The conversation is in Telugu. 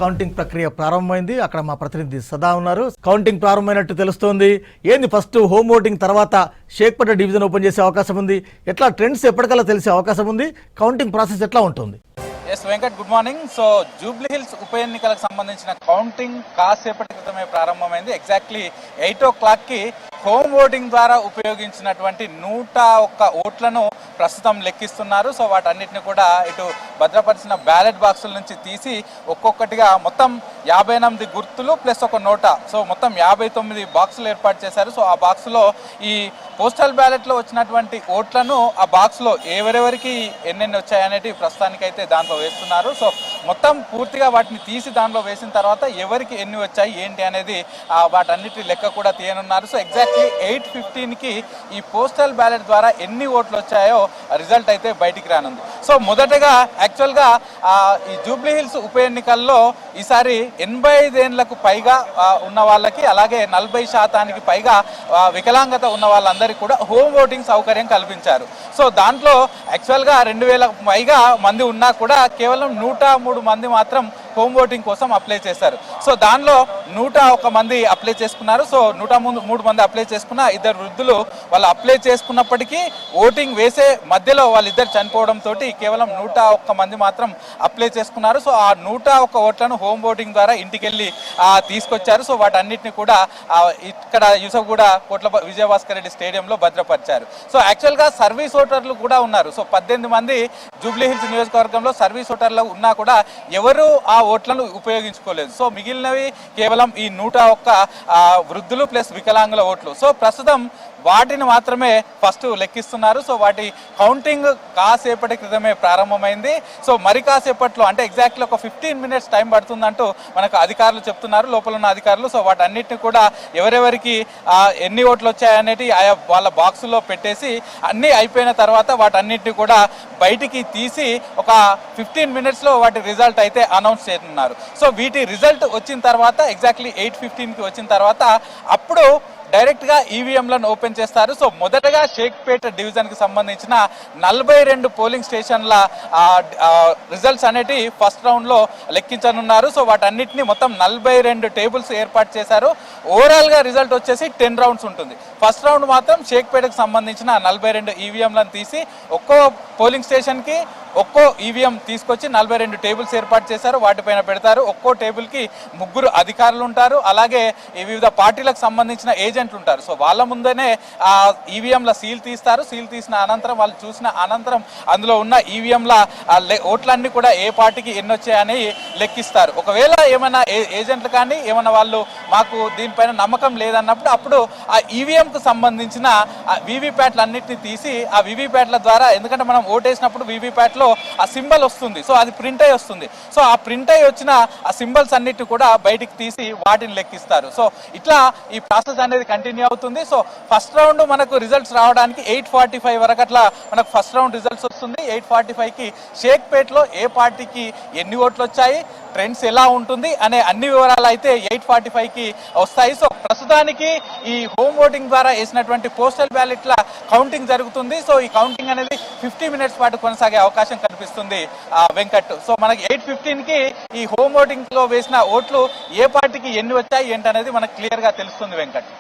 కౌంటింగ్ ప్రక్రియ ప్రారంభమైంది. అక్కడ మా ప్రతినిధి సదా ఉన్నారు. కౌంటింగ్ ప్రారంభమైనట్టు తెలుస్తోంది. ఏంది ఫస్ట్ హోమ్ ఓటింగ్ తర్వాత షేక్పేట డివిజన్ ఓపెన్ చేసే అవకాశం ఉంది? ఎట్లా ట్రెండ్స్ ఎప్పటికల్లా తెలిసే అవకాశం ఉంది? కౌంటింగ్ ప్రాసెస్ ఎట్లా ఉంటుంది? Yes Venkat, good morning. So Jubilee Hills ఉప ఎన్నికలకు సంబంధించిన కౌంటింగ్ కాసేపటి క్రితమే ప్రారంభమైంది. ఎగ్జాక్ట్లీ 8 o'clockకి హోమ్ ఓటింగ్ ద్వారా ఉపయోగించినటువంటి 101 ఓట్లను ప్రస్తుతం లెక్కిస్తున్నారు. సో వాటన్నిటిని కూడా ఇటు భద్రపరిచిన బ్యాలెట్ బాక్సుల నుంచి తీసి ఒక్కొక్కటిగా మొత్తం 58 గుర్తులు ప్లస్ ఒక నోటా, సో మొత్తం 59 బాక్సులు ఏర్పాటు చేశారు. సో ఆ బాక్సులో ఈ పోస్టల్ బ్యాలెట్లో వచ్చినటువంటి ఓట్లను ఆ బాక్స్లో ఎవరెవరికి ఎన్నెన్ని వచ్చాయనేది ప్రస్తుతానికైతే దాంట్లో వేస్తున్నారు. సో మొత్తం పూర్తిగా వాటిని తీసి దాంట్లో వేసిన తర్వాత ఎవరికి ఎన్ని వచ్చాయి ఏంటి అనేది వాటన్నిటి లెక్క కూడా తీయనున్నారు. సో ఎగ్జాక్ట్లీ 8:15కి ఈ పోస్టల్ బ్యాలెట్ ద్వారా ఎన్ని ఓట్లు వచ్చాయో రిజల్ట్ అయితే బయటికి రానుంది. సో మొదటగా యాక్చువల్గా ఈ జూబ్లీ హిల్స్ ఉప ఎన్నికల్లో ఈసారి 85 ఏళ్లకు పైగా ఉన్న వాళ్ళకి, అలాగే 40% పైగా వికలాంగత ఉన్న వాళ్ళందరికీ కూడా హోమ్ ఓటింగ్ సౌకర్యం కల్పించారు. సో దాంట్లో యాక్చువల్గా 2000 పైగా మంది ఉన్నా కూడా కేవలం 103 మంది మాత్రం హోమ్ ఓటింగ్ కోసం అప్లై చేశారు. సో దానిలో 101 మంది అప్లై చేసుకున్నారు. సో 103 మంది అప్లై చేసుకున్న 2 వృద్ధులు వాళ్ళు అప్లై చేసుకున్నప్పటికీ ఓటింగ్ వేసే మధ్యలో వాళ్ళిద్దరు చనిపోవడంతో కేవలం 101 మంది మాత్రం అప్లై చేసుకున్నారు. సో ఆ 101 ఓట్లను హోమ్ ఓటింగ్ ద్వారా ఇంటికి వెళ్ళి తీసుకొచ్చారు. సో వాటన్నిటిని కూడా ఇక్కడ యూసఫ్గూడ కోట్ల విజయభాస్కర్ రెడ్డి స్టేడియంలో భద్రపరిచారు. సో యాక్చువల్గా సర్వీస్ ఓటర్లు కూడా ఉన్నారు. సో 18 మంది జూబ్లీ హిల్స్ నియోజకవర్గంలో సర్వీస్ ఓటర్లు ఉన్నా కూడా ఎవరు ఆ ఓట్లను ఉపయోగించుకోలేదు. సో మిగిలినవి కేవలం ఈ 101 వృద్ధులు ప్లస్ వికలాంగుల ఓట్లు. సో ప్రస్తుతం వాటిని మాత్రమే ఫస్ట్ లెక్కిస్తున్నారు. సో వాటి కౌంటింగ్ కాసేపటి క్రితమే ప్రారంభమైంది. సో మరి కాసేపట్లో అంటే ఎగ్జాక్ట్లీ ఒక 15 minutes టైం పడుతుందంటూ మనకు అధికారులు చెప్తున్నారు, లోపల ఉన్న అధికారులు. సో వాటన్నిటిని కూడా ఎవరెవరికి ఎన్ని ఓట్లు వచ్చాయనేది ఆయా వాళ్ళ బాక్సుల్లో పెట్టేసి అన్నీ అయిపోయిన తర్వాత వాటన్నిటిని కూడా బయటికి తీసి ఒక 15 minutesలో వాటి రిజల్ట్ అయితే అనౌన్స్ చేస్తున్నారు. సో వీటి రిజల్ట్ వచ్చిన తర్వాత ఎగ్జాక్ట్లీ 8:15కి వచ్చిన తర్వాత అప్పుడు డైరెక్ట్గా ఈవీఎంలను ఓపెన్ చేస్తారు. సో మొదటగా షేక్పేట డివిజన్కి సంబంధించిన 42 పోలింగ్ స్టేషన్ల రిజల్ట్స్ అనేటి ఫస్ట్ రౌండ్లో లెక్కించనున్నారు. సో వాటన్నిటిని మొత్తం 42 టేబుల్స్ ఏర్పాటు చేశారు. ఓవరాల్గా రిజల్ట్ వచ్చేసి 10 rounds ఉంటుంది. ఫస్ట్ రౌండ్ మాత్రం షేక్పేటకు సంబంధించిన 42 ఈవీఎంలను తీసి ఒక్కో పోలింగ్ స్టేషన్కి ఒక్కో ఈవీఎం తీసుకొచ్చి 42 టేబుల్స్ ఏర్పాటు చేశారు. వాటిపైన పెడతారు. ఒక్కో టేబుల్కి 3 అధికారులు ఉంటారు. అలాగే వివిధ పార్టీలకు సంబంధించిన ఏజెంట్లు ఉంటారు. సో వాళ్ళ ముందేనే ఈవీఎంల సీల్ తీస్తారు. సీల్ తీసిన అనంతరం వాళ్ళు చూసిన అనంతరం అందులో ఉన్న ఈవీఎంల ఓట్లన్నీ కూడా ఏ పార్టీకి ఎన్ని వచ్చాయని లెక్కిస్తారు. ఒకవేళ ఏమైనా ఏజెంట్లు కానీ ఏమైనా వాళ్ళు మాకు దీనిపైన నమ్మకం లేదన్నప్పుడు అప్పుడు ఆ ఈవీఎంకు సంబంధించిన వీవీప్యాట్లు అన్నింటినీ తీసి ఆ వీవీప్యాట్ల ద్వారా, ఎందుకంటే మనం ఓటేసినప్పుడు వీవీప్యాట్లో ఆ సింబల్ వస్తుంది. సో అది ప్రింట్ అయ్యి వస్తుంది. సో ఆ ప్రింట్ అయ్యి వచ్చిన ఆ సింబల్స్ అన్నిటి కూడా బయటికి తీసి వాటిని లెక్కిస్తారు. సో ఇట్లా ఈ ప్రాసెస్ అనేది కంటిన్యూ అవుతుంది. సో ఫస్ట్ రౌండ్ మనకు రిజల్ట్స్ రావడానికి 8:45 వరకు అట్లా మనకు ఫస్ట్ రౌండ్ రిజల్ట్స్ వస్తుంది. 8:45కి షేక్పేట్లో ఏ పార్టీకి ఎన్ని ఓట్లు వచ్చాయి, ట్రెండ్స్ ఎలా ఉంటుంది అనే అన్ని వివరాలు అయితే 8:45కి వస్తాయి. సో ప్రస్తుతానికి ఈ హోమ్ ఓటింగ్ ద్వారా వేసినటువంటి పోస్టల్ బ్యాలెట్ల కౌంటింగ్ జరుగుతుంది. సో ఈ కౌంటింగ్ అనేది 50 minutes పాటు కొనసాగే అవకాశం కనిపిస్తుంది వెంకట్. సో మనకి 8:15కి ఈ హోమ్ ఓటింగ్ లో వేసిన ఓట్లు ఏ పార్టీకి ఎన్ని వచ్చాయి ఏంటనేది మనకు క్లియర్ గా తెలుస్తుంది వెంకట్.